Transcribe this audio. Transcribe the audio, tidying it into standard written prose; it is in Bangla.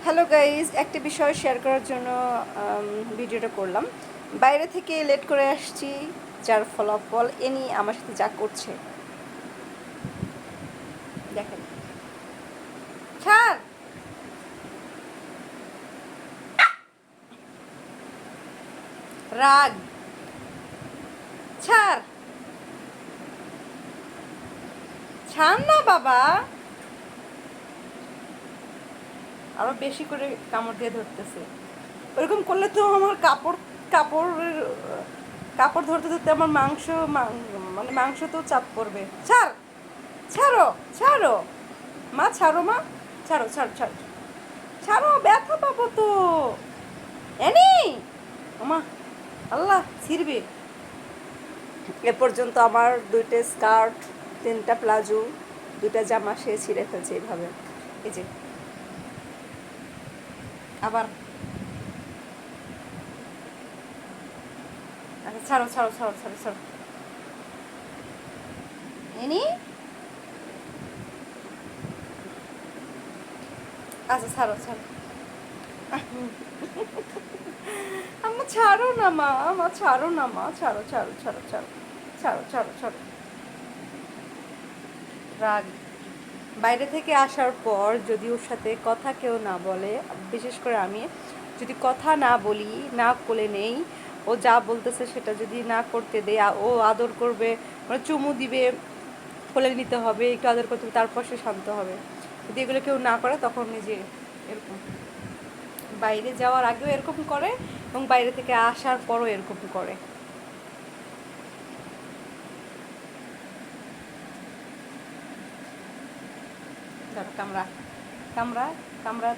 হ্যালো গাইজ, একটা বিষয় শেয়ার করার জন্য ভিডিওটা করলাম। বাইরে থেকে লেট করে আসছি, যার ফলাফল এ নিয়ে আমার সাথে যা করছে দেখেন। ছাড়, রাগ, ছাড়, ছাড় না বাবা। আরো বেশি করে কামড় দিয়ে ধরতেছে। ওরকম করলে তো আমার কাপড় কাপড় ধরতে ধরতে আমার মানে মাংস তো চাপ পড়বে। ছাড়, ছাড়ো, ছাড়ো মা, ছাড়ো মা, ছাড়ো, ছাড়ো, ছাড়ো, ছাড়ো, ব্যথা পাবো তো। এনি ওমা, আল্লাহ ছিড়বে। এ পর্যন্ত আমার 2টা স্কার্ট, 3টা প্লাজো, 2টা জামা সে ছিঁড়ে ফেলছে এইভাবে। এই যে আবার, আচ্ছা ছাড়ো, ছাড়ো, ছাড়ো, ছাড়ো, ছাড়ো। এনি আচ্ছা ছাড়ো, ছাড়ো। আমা ছাড়ো না মা, আমা ছাড়ো না মা, ছাড়ো, ছাড়ো, ছাড়ো, ছাড়ো, ছাড়ো, ছাড়ো, ছাড়ো। রাগ। বাইরে থেকে আসার পর যদি ওর সাথে কথা কেউ না বলে, বিশেষ করে আমি যদি কথা না বলি, না কোলে নেই, ও যা বলতেছে সেটা যদি না করতে দেয়, ও আদর করবে, মানে চুমু দিবে, কোলে নিতে হবে, একটু আদর করতে হবে, তারপর সে শান্ত হবে। যদি এগুলো কেউ না করে তখন নিজে এরকম, বাইরে যাওয়ার আগেও এরকম করে এবং বাইরে থেকে আসার পরও এরকম করে। ধরো কামড়া, কামড়া, কামড়া।